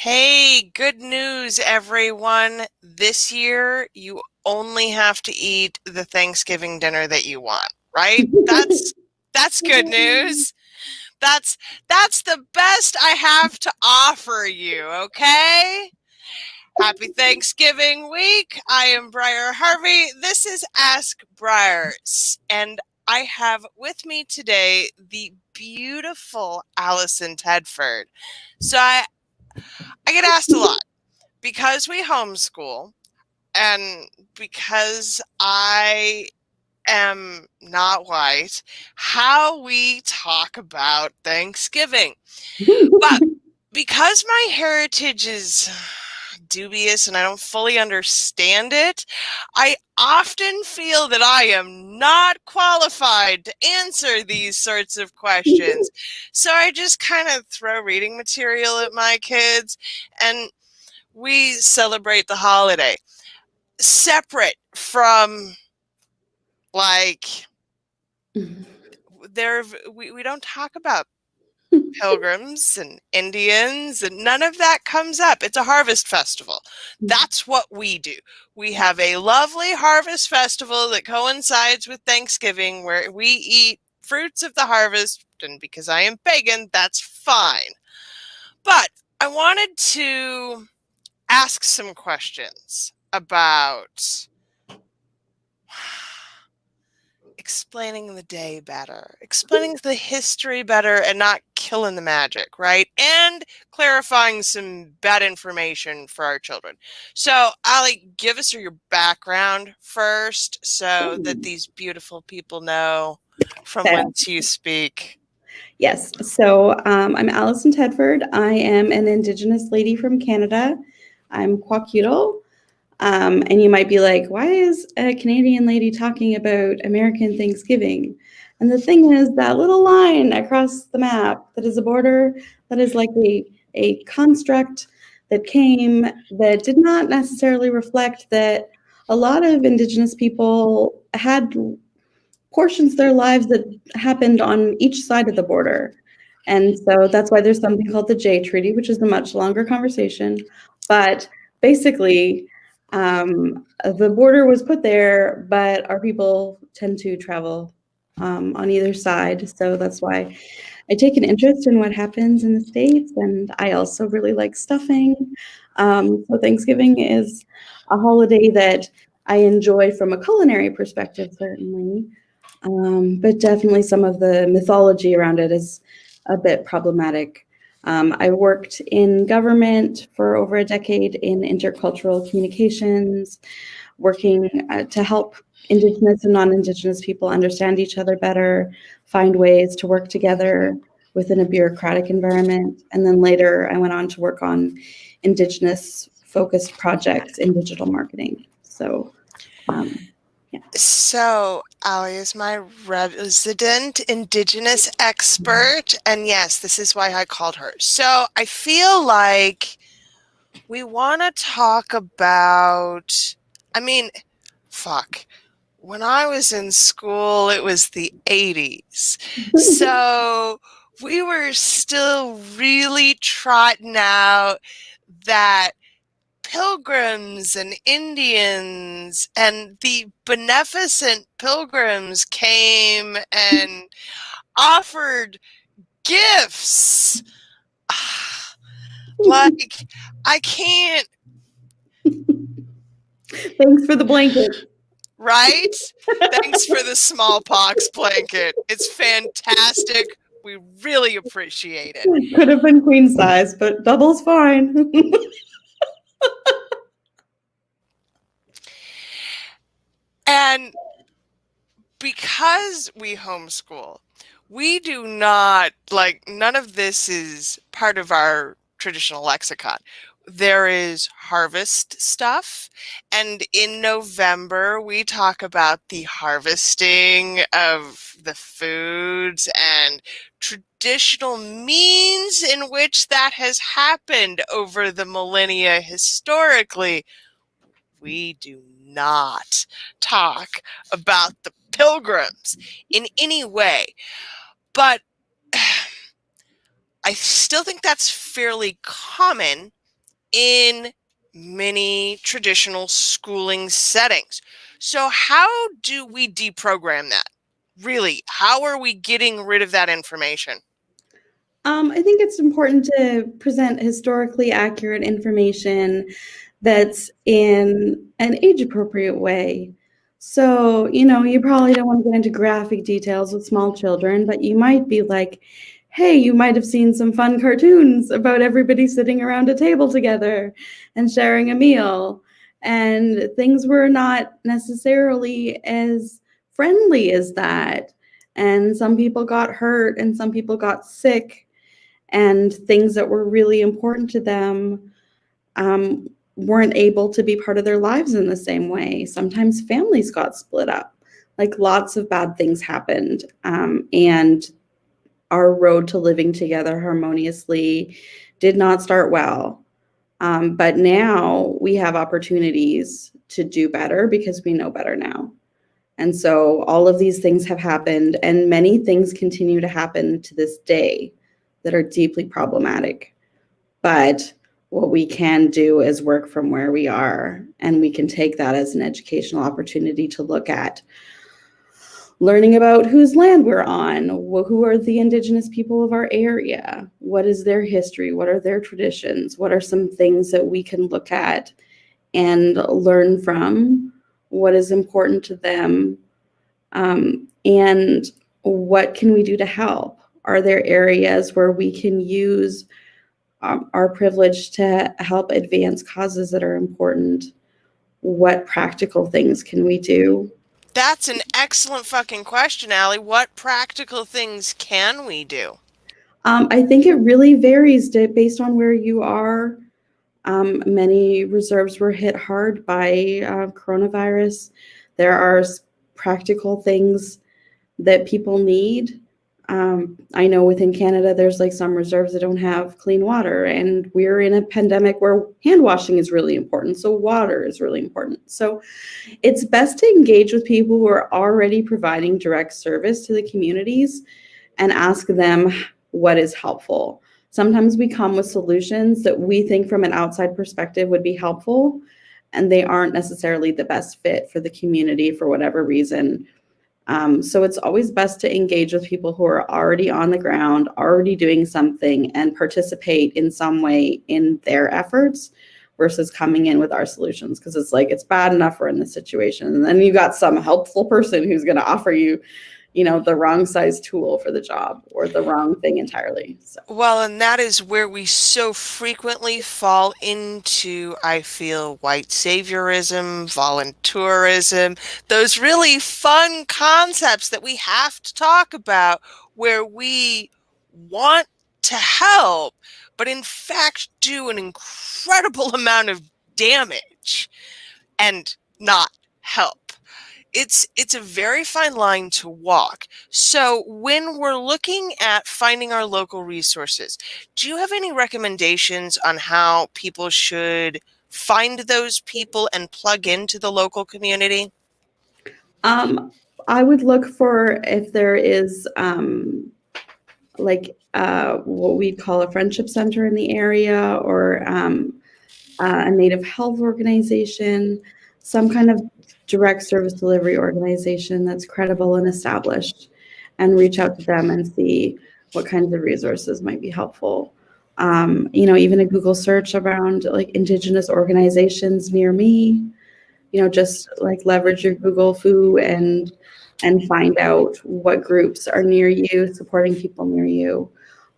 Hey, good news, everyone. This year, you only have to eat the Thanksgiving dinner that you want, right? That's good news. That's that's the best I have to offer you, okay? Happy Thanksgiving week. I am Briar Harvey. This is Ask Briar, and I have with me today the beautiful Alison Tedford. So I get asked a lot because we homeschool and because I am not white, how we talk about Thanksgiving. But because my heritage is dubious and I don't fully understand it, I often feel that I am not qualified to answer these sorts of questions. So I just kind of throw reading material at my kids and we celebrate the holiday separate from like we don't talk about pilgrims and Indians and none of that comes up. It's a harvest festival. That's what we do. We have a lovely harvest festival that coincides with Thanksgiving where we eat fruits of the harvest, and because I am pagan, that's fine. But I wanted to ask some questions about explaining the day better, explaining the history better, and not killing the magic, right? And clarifying some bad information for our children. So, Ali, give us your background first so that these beautiful people know from Okay. whence you speak. Yes. I'm Alison Tedford. I am an Indigenous lady from Canada. I'm Kwakiutl. And you might be like, why is a Canadian lady talking about American Thanksgiving? And the thing is, that little line across the map that is a border, that is like a construct that came that did not necessarily reflect that a lot of Indigenous people had portions of their lives that happened on each side of the border. And so that's why there's something called the Jay Treaty, which is a much longer conversation. But basically, the border was put there, but our people tend to travel on either side. So that's why I take an interest in what happens in the States. And I also really like stuffing. So Thanksgiving is a holiday that I enjoy from a culinary perspective, certainly. But definitely some of the mythology around it is a bit problematic. I worked in government for over a decade in intercultural communications, working to help Indigenous and non-Indigenous people understand each other better, find ways to work together within a bureaucratic environment. And then later I went on to work on Indigenous-focused projects in digital marketing. Yeah. So, Ali is my resident Indigenous expert, and yes, this is why I called her. So, I feel like we want to talk about, I mean, fuck. When I was in school, it was the 80s. So, we were still really trotting out that pilgrims and Indians and the beneficent pilgrims came and offered gifts. Like, I can't, Thanks for the blanket. right? Thanks for the smallpox blanket. It's fantastic. We really appreciate it. Could have been queen size, but double's fine. And because we homeschool, we do not, like, none of this is part of our traditional lexicon. There is harvest stuff, and in November we talk about the harvesting of the foods and traditional means in which that has happened over the millennia historically. We do not talk about the pilgrims in any way, but I still think that's fairly common in many traditional schooling settings. So how do we deprogram that? Really, how are we getting rid of that information? I think it's important to present historically accurate information that's in an age-appropriate way. So, you probably don't want to get into graphic details with small children, but you might be like, hey, you might have seen some fun cartoons about everybody sitting around a table together and sharing a meal. And things were not necessarily as friendly as that. And some people got hurt and some people got sick, and things that were really important to them weren't able to be part of their lives in the same way. Sometimes families got split up. Like lots of bad things happened. And our road to living together harmoniously did not start well. But now we have opportunities to do better because we know better now. And so all of these things have happened, and many things continue to happen to this day that are deeply problematic. But what we can do is work from where we are, and we can take that as an educational opportunity to look at learning about whose land we're on, who are the Indigenous people of our area, what is their history, what are their traditions, what are some things that we can look at and learn from, what is important to them, and what can we do to help? Are there areas where we can use our privilege to help advance causes that are important? What practical things can we do? That's an excellent fucking question, Allie. What practical things can we do? I think it really varies based on where you are. Many reserves were hit hard by coronavirus. There are practical things that people need. I know within Canada, there's like some reserves that don't have clean water, and we're in a pandemic where hand washing is really important. So water is really important. So it's best to engage with people who are already providing direct service to the communities and ask them what is helpful. Sometimes we come with solutions that we think from an outside perspective would be helpful, and they aren't necessarily the best fit for the community for whatever reason. So it's always best to engage with people who are already on the ground, already doing something, and participate in some way in their efforts versus coming in with our solutions. Because it's like, it's bad enough we're in this situation. And then you got some helpful person who's going to offer you, the wrong size tool for the job or the wrong thing entirely. So. Well, and that is where we so frequently fall into, I feel, white saviorism, volunteerism, those really fun concepts that we have to talk about where we want to help, but in fact do an incredible amount of damage and not help. It's a very fine line to walk. So when we're looking at finding our local resources, do you have any recommendations on how people should find those people and plug into the local community? I would look for if there is what we'd call a friendship center in the area, or a Native health organization, some kind of direct service delivery organization that's credible and established, and reach out to them and see what kinds of resources might be helpful. Even a Google search around like Indigenous organizations near me, just like leverage your Google Foo and find out what groups are near you, supporting people near you,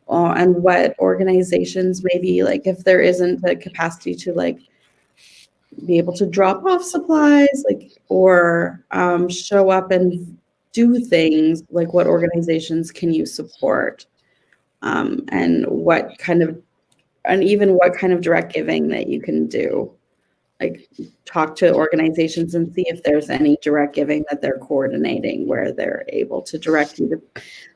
and what organizations, maybe like if there isn't a capacity to like be able to drop off supplies, like, or show up and do things, like what organizations can you support, and even what kind of direct giving that you can do. Like talk to organizations and see if there's any direct giving that they're coordinating where they're able to direct you to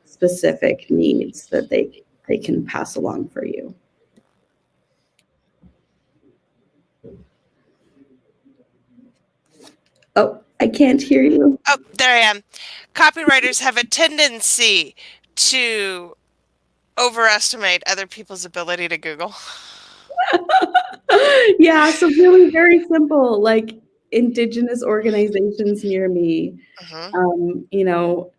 specific needs that they can pass along for you. Oh, I can't hear you. Oh, there I am. Copywriters have a tendency to overestimate other people's ability to Google. Yeah, so really very simple, like Indigenous organizations near me, Hmm. you know,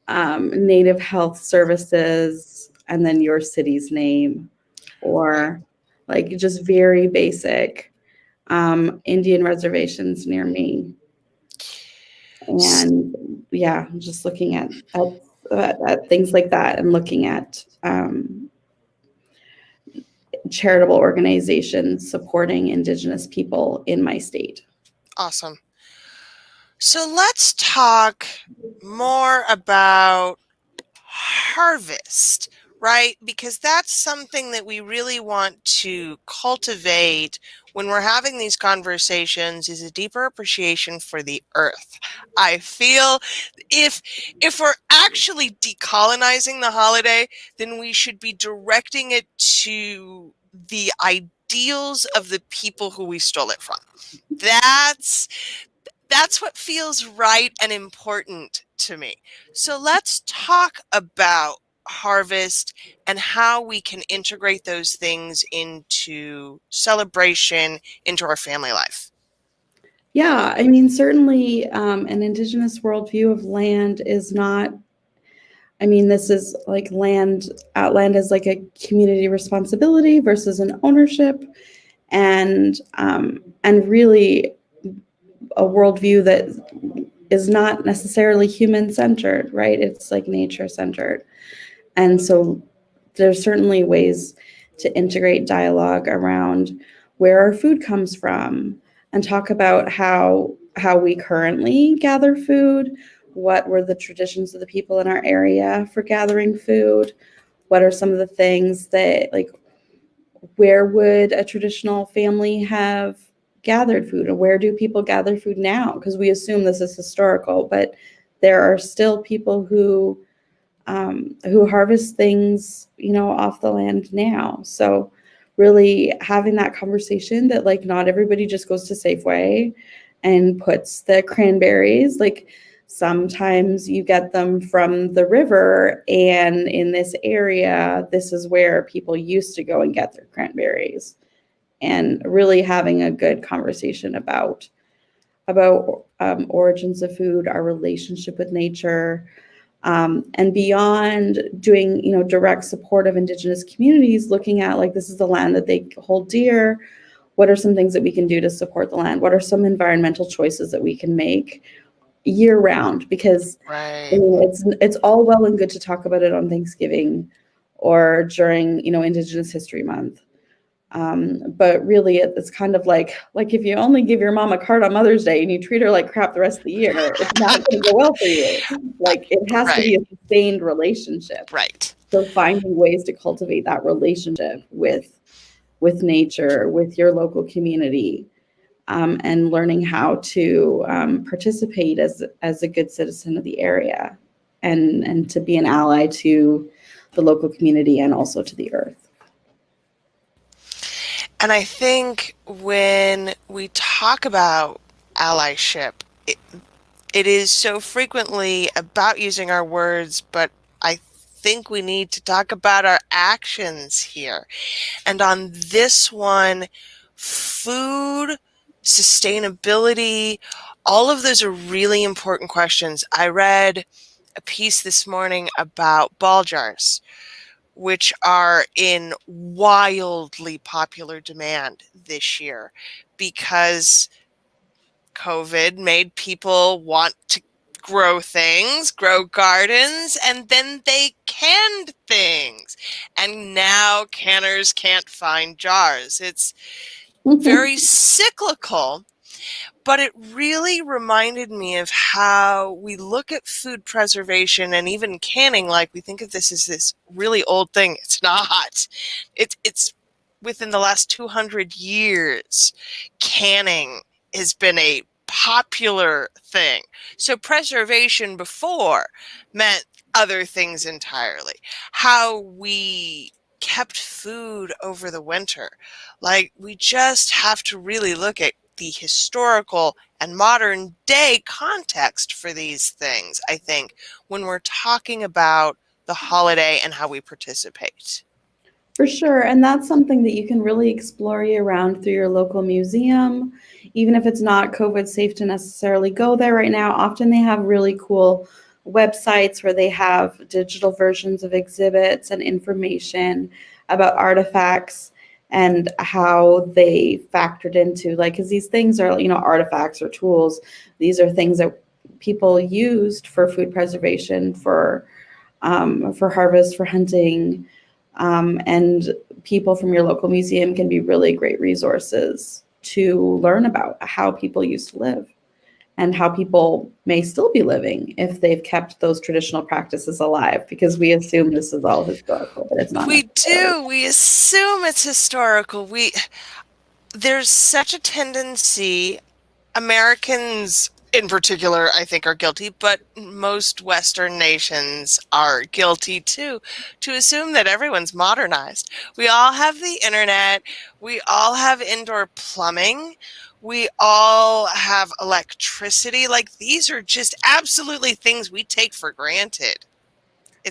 Native Health Services, and then your city's name, Right. or like just very basic Indian reservations near me. S- And yeah, just looking at things like that and looking at charitable organizations supporting Indigenous people in my state. Awesome. So let's talk more about harvest, right? Because that's something that we really want to cultivate when we're having these conversations, is a deeper appreciation for the earth. I feel if if we're actually decolonizing the holiday, then we should be directing it to the ideals of the people who we stole it from. That's that's what feels right and important to me. So let's talk about harvest and how we can integrate those things into celebration, into our family life. Yeah, I mean, certainly an Indigenous worldview of land is not, I mean, this is like land is like a community responsibility versus an ownership, and really a worldview that is not necessarily human centered, right? It's like nature centered. And so there's certainly ways to integrate dialogue around where our food comes from and talk about how we currently gather food, what were the traditions of the people in our area for gathering food, what are some of the things that, like, where would a traditional family have gathered food, and where do people gather food now, because we assume this is historical, but there are still people who harvest things, off the land now. So really having that conversation that, like, not everybody just goes to Safeway and puts the cranberries, like sometimes you get them from the river, and in this area this is where people used to go and get their cranberries, and really having a good conversation about origins of food, our relationship with nature, and beyond doing, direct support of Indigenous communities, looking at, like, this is the land that they hold dear. What are some things that we can do to support the land? What are some environmental choices that we can make year round? Because I Right. mean, it's all well and good to talk about it on Thanksgiving or during, Indigenous History Month. But really, it's kind of like if you only give your mom a card on Mother's Day and you treat her like crap the rest of the year, it's not going to go well for you. Like, it has to Right. be a sustained relationship. Right. So finding ways to cultivate that relationship with nature, with your local community, and learning how to participate as a good citizen of the area, and to be an ally to the local community and also to the earth. And I think when we talk about allyship, it is so frequently about using our words, but I think we need to talk about our actions here. And on this one, food, sustainability, all of those are really important questions. I read a piece this morning about ball jars, which are in wildly popular demand this year because COVID made people want to grow things, grow gardens, and then they canned things. And now canners can't find jars. It's very cyclical, but it really reminded me of how we look at food preservation and even canning like we think of this as this really old thing. It's not. It's within the last 200 years, canning has been a popular thing. So preservation before meant other things entirely. How we kept food over the winter. Like, we just have to really look at the historical and modern day context for these things, I think, when we're talking about the holiday and how we participate. For sure. And that's something that you can really explore year round through your local museum. Even if it's not COVID safe to necessarily go there right now, often they have really cool websites where they have digital versions of exhibits and information about artifacts and how they factored into, like, because these things are, artifacts or tools. These are things that people used for food preservation, for harvest, for hunting, and people from your local museum can be really great resources to learn about how people used to live and how people may still be living if they've kept those traditional practices alive, because we assume this is all historical, but it's not We necessarily. do. We assume it's historical. There's such a tendency, Americans in particular, I think, are guilty, but most Western nations are guilty too, to assume that everyone's modernized. We all have the internet. We all have indoor plumbing. We all have electricity. Like, these are just absolutely things we take for granted.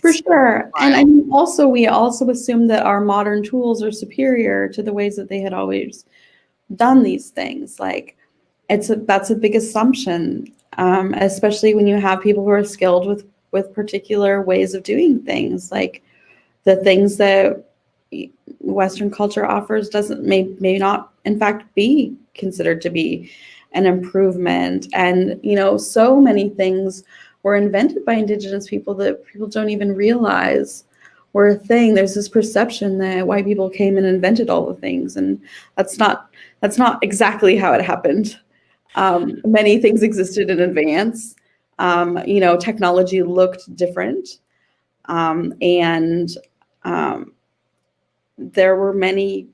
For It's sure. And I wild. mean, also, we also assume that our modern tools are superior to the ways that they had always done these things. Like, that's a big assumption, especially when you have people who are skilled with particular ways of doing things. Like, the things that Western culture offers may not in fact be considered to be an improvement. And so many things were invented by Indigenous people that people don't even realize were a thing. There's this perception that white people came and invented all the things, and that's not exactly how it happened. Many things existed in advance. Technology looked different, and um, there were many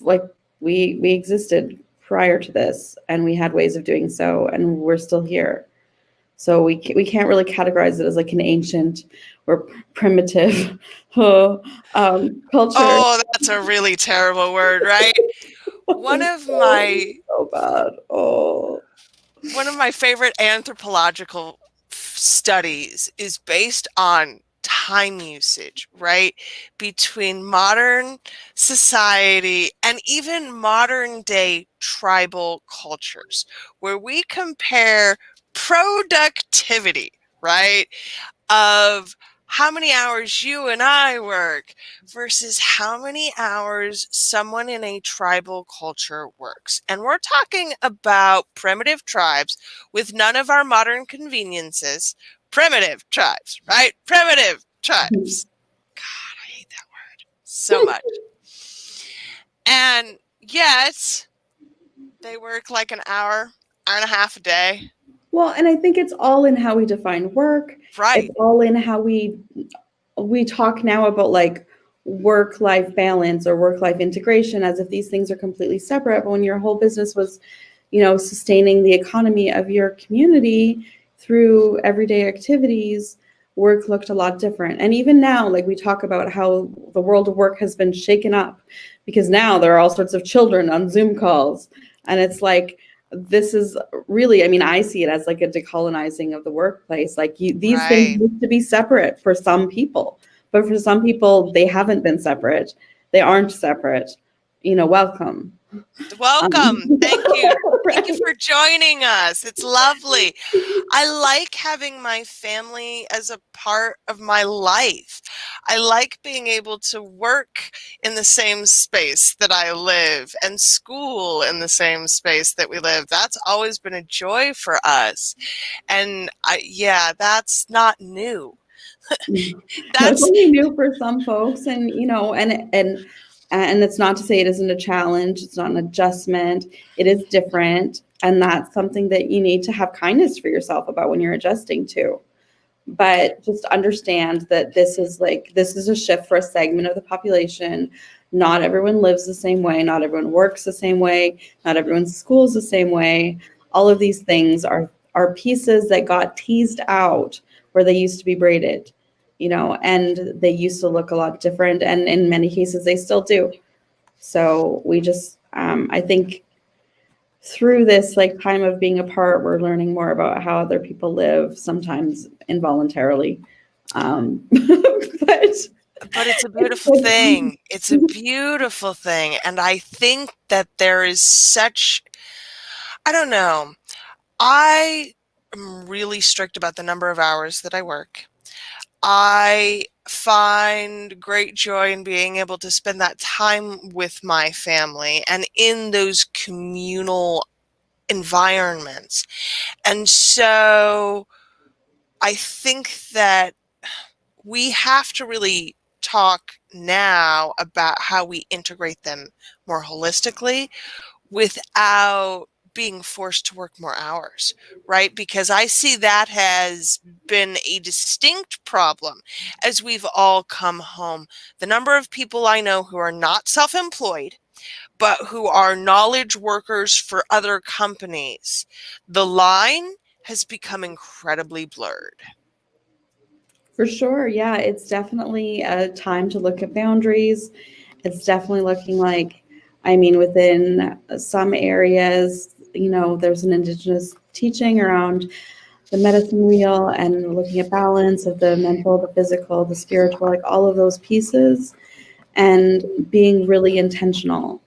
like, we existed prior to this, and we had ways of doing so, and we're still here. So we can't really categorize it as like an ancient or primitive culture. Oh, that's a really terrible word, right? One of my So bad. Oh. one of my favorite anthropological studies is based on time usage, right? Between modern society and even modern day tribal cultures, where we compare productivity, right? Of how many hours you and I work versus how many hours someone in a tribal culture works. And we're talking about primitive tribes with none of our modern conveniences. Primitive tribes, right? Primitive tribes. God, I hate that word so much. And yet they work like an hour, hour and a half a day. Well, and I think it's all in how we define work. It's Right, all in how we talk now about like work-life balance or work-life integration, as if these things are completely separate. But when your whole business was, sustaining the economy of your community through everyday activities, work looked a lot different. And even now, like, we talk about how the world of work has been shaken up because now there are all sorts of children on Zoom calls. And it's like, this is really, I mean, I see it as like a decolonizing of the workplace. Like, these things right. need to be separate for some people, but for some people, they haven't been separate. They aren't separate. Welcome. Welcome. Thank you. Thank you Right. for joining us. It's lovely. I like having my family as a part of my life. I like being able to work in the same space that I live and school in the same space that we live. That's always been a joy for us. And yeah, that's not new. That's That's only new for some folks, and and it's not to say it isn't a challenge. It's not an adjustment. It is different, and that's something that you need to have kindness for yourself about when you're adjusting to. But just understand that this is a shift for a segment of the population. Not everyone lives the same way. Not everyone works the same way. Not everyone's school is the same way. All of these things are pieces that got teased out where they used to be braided, and they used to look a lot different. And in many cases, they still do. So we just, I think, through this like time of being apart, we're learning more about how other people live, sometimes involuntarily. But But it's a It's beautiful so thing. fun. It's a beautiful thing. And I think that there is such, I don't know, I am really strict about the number of hours that I work. I find great joy in being able to spend that time with my family and in those communal environments. And so I think that we have to really talk now about how we integrate them more holistically without being forced to work more hours, right? Because I see that has been a distinct problem as we've all come home. The number of people I know who are not self-employed, but who are knowledge workers for other companies, the line has become incredibly blurred. For sure. Yeah, it's definitely a time to look at boundaries. It's definitely looking like, I mean, within some areas, there's an Indigenous teaching around the medicine wheel and looking at balance of the mental, the physical, the spiritual, like all of those pieces, and being really intentional.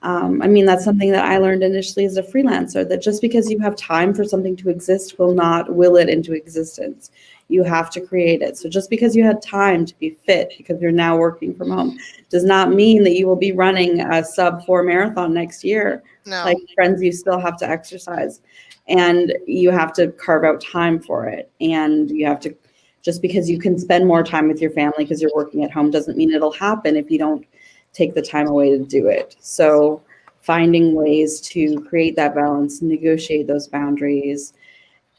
I mean, that's something that I learned initially as a freelancer, that just because you have time for something to exist will not will it into existence. You have to create it. So just because you had time to be fit because you're now working from home does not mean that you will be running a sub 4 marathon next year. No. Like, friends, you still have to exercise and you have to carve out time for it. And you have to, just because you can spend more time with your family because you're working at home doesn't mean it'll happen if you don't take the time away to do it. So finding ways to create that balance, negotiate those boundaries,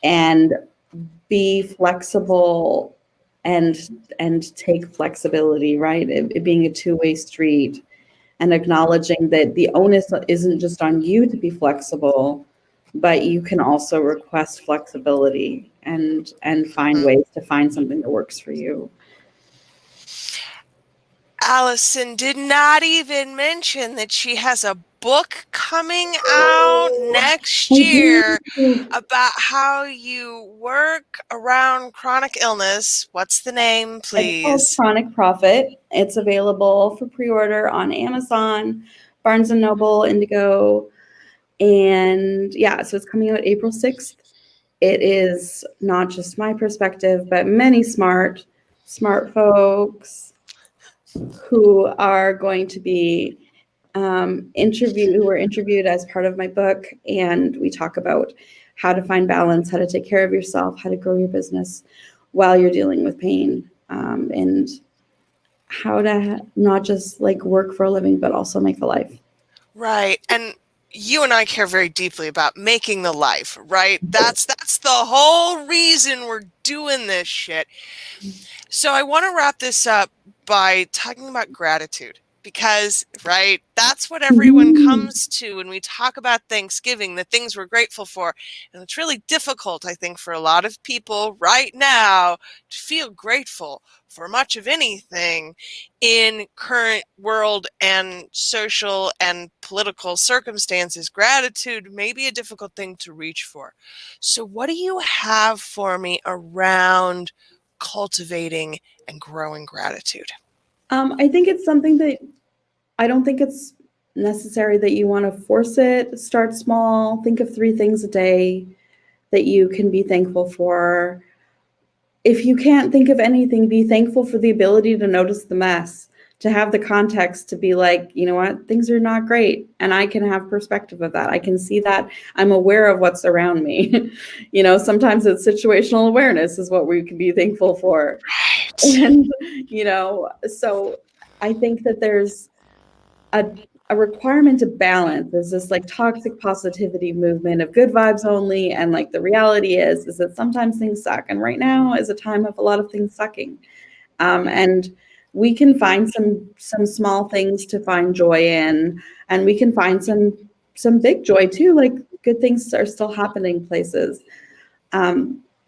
and be flexible and take flexibility, right? It being a two-way street, and acknowledging that the onus isn't just on you to be flexible, but you can also request flexibility and find ways to find something that works for you. Alison did not even mention that she has a book coming out next I do. year about how you work around chronic illness. What's the name, It's called please? Chronic Profit. It's available for pre-order on Amazon, Barnes and Noble, Indigo, and yeah, so it's coming out April 6th. It is not just my perspective, but many smart folks who are going to be who were interviewed as part of my book, and we talk about how to find balance, how to take care of yourself, how to grow your business while you're dealing with pain, and how to not just like work for a living, but also make a life. Right. And you and I care very deeply about making the life, right? That's the whole reason we're doing this shit. So I want to wrap this up by talking about gratitude because, right, that's what everyone comes to when we talk about Thanksgiving, the things we're grateful for. And it's really difficult, I think, for a lot of people right now to feel grateful for much of anything in current world and social and political circumstances. Gratitude may be a difficult thing to reach for. So what do you have for me around cultivating and growing gratitude? I think it's something that I don't think it's necessary that you want to force it. Start small. Think of 3 things a day that you can be thankful for. If you can't think of anything, be thankful for the ability to notice the mess, to have the context to be like, you know what, things are not great. And I can have perspective of that. I can see that. I'm aware of what's around me. Sometimes it's situational awareness is what we can be thankful for. Right. And, so I think that there's a requirement of balance. There's this like toxic positivity movement of good vibes only, and like the reality is that sometimes things suck, and right now is a time of a lot of things sucking, and we can find some small things to find joy in, and we can find some big joy too, like good things are still happening places,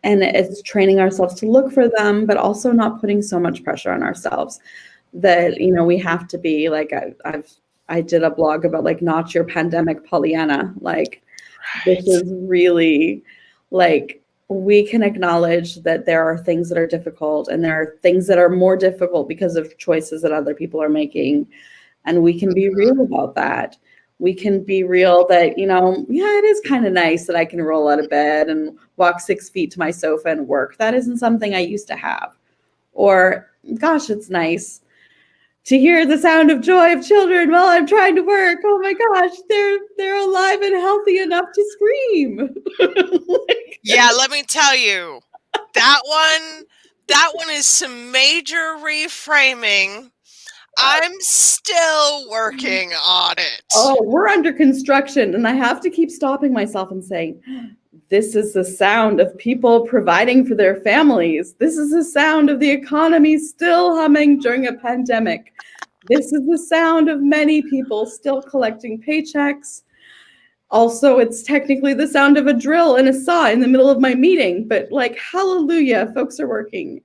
and it's training ourselves to look for them, but also not putting so much pressure on ourselves that we have to be like, I did a blog about like not your pandemic Pollyanna. Like, this Right. is really like we can acknowledge that there are things that are difficult, and there are things that are more difficult because of choices that other people are making. And we can be real about that. We can be real that, yeah, it is kind of nice that I can roll out of bed and walk 6 feet to my sofa and work. That isn't something I used to have. Or, gosh, it's nice to hear the sound of joy of children while I'm trying to work. Oh my gosh, they're alive and healthy enough to scream. Yeah, let me tell you, that one is some major reframing. I'm still working on it. Oh, we're under construction, and I have to keep stopping myself and saying, this is the sound of people providing for their families. This is the sound of the economy still humming during a pandemic. This is the sound of many people still collecting paychecks. Also, it's technically the sound of a drill and a saw in the middle of my meeting, but like, hallelujah, folks are working.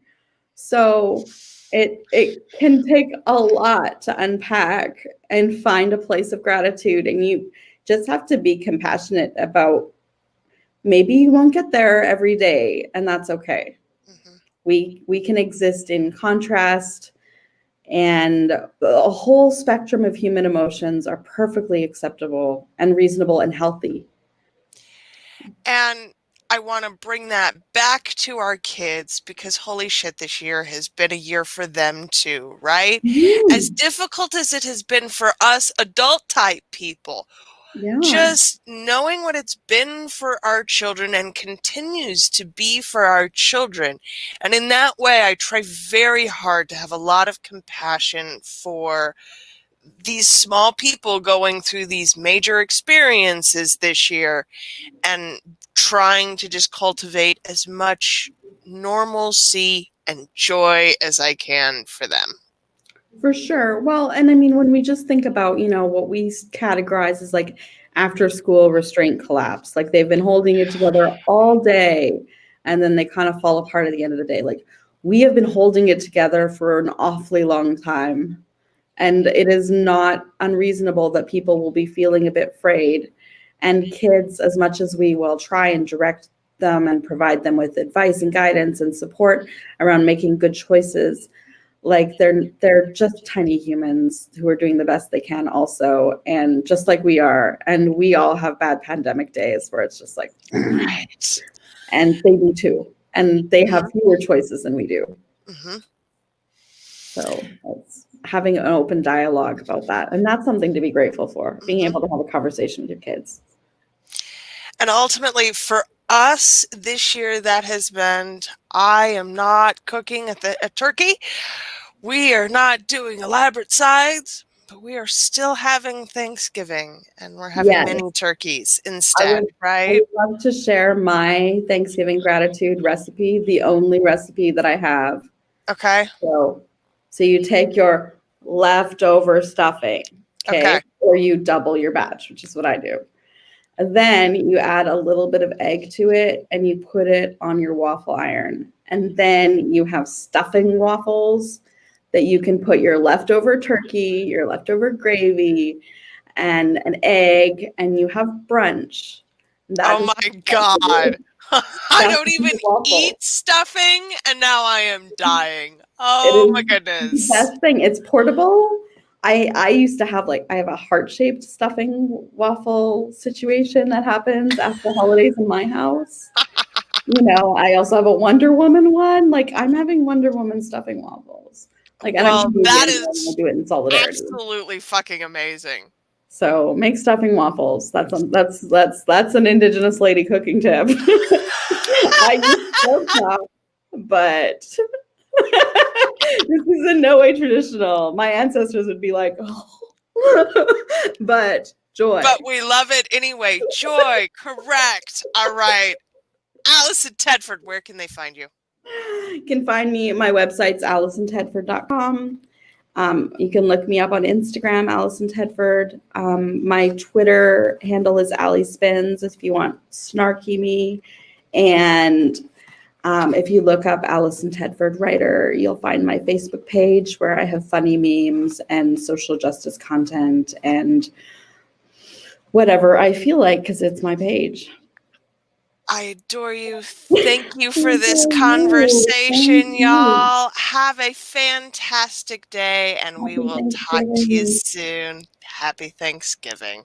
So it can take a lot to unpack and find a place of gratitude. And you just have to be compassionate about, maybe you won't get there every day, and that's okay. Mm-hmm. We can exist in contrast, and a whole spectrum of human emotions are perfectly acceptable and reasonable and healthy. And I want to bring that back to our kids, because holy shit, this year has been a year for them too, right? As difficult as it has been for us adult type people, just knowing what it's been for our children and continues to be for our children. And in that way, I try very hard to have a lot of compassion for these small people going through these major experiences this year, and trying to just cultivate as much normalcy and joy as I can for them. For sure. Well, and I mean, when we just think about, what we categorize as like after school restraint collapse, like they've been holding it together all day and then they kind of fall apart at the end of the day. Like, we have been holding it together for an awfully long time. And it is not unreasonable that people will be feeling a bit frayed. And kids, as much as we will try and direct them and provide them with advice and guidance and support around making good choices, like they're just tiny humans who are doing the best they can also, and just like we are, and we all have bad pandemic days where it's just like, right. And they do too, and they have fewer choices than we do. Mm-hmm. So it's having an open dialogue about that, and that's something to be grateful for, being able to have a conversation with your kids. And ultimately for us this year, that has been, I am not cooking a turkey. We are not doing elaborate sides, but we are still having Thanksgiving, and we're having mini turkeys instead, right? I would love to share my Thanksgiving gratitude recipe, the only recipe that I have. Okay. So you take your leftover stuffing, okay? Or you double your batch, which is what I do. And then you add a little bit of egg to it and you put it on your waffle iron. And then you have stuffing waffles that you can put your leftover turkey, your leftover gravy, and an egg, and you have brunch. Oh my God. I don't even eat stuffing, and now I am dying. Oh my goodness. Best thing. It's portable. I used to have I have a heart-shaped stuffing waffle situation that happens after the holidays in my house. I also have a Wonder Woman one. Like, I'm having Wonder Woman stuffing waffles. Like, well, that is do it in solidarity. Absolutely fucking amazing. So make stuffing waffles. That's an Indigenous lady cooking tip. I use stovetop, but this is in no way traditional. My ancestors would be like, oh, but joy. But we love it anyway. Joy, correct. All right. Alison Tedford, where can they find you? You can find me at my website's AlisonTedford.com. You can look me up on Instagram, Alison Tedford. My Twitter handle is AllieSpins if you want snarky me. And if you look up Alison Tedford writer, you'll find my Facebook page where I have funny memes and social justice content and whatever I feel like, because it's my page. I adore you. Thank you for this Thank conversation, you. y'all. Have a fantastic day, and we Happy will talk to you Thanksgiving. soon. Happy Thanksgiving.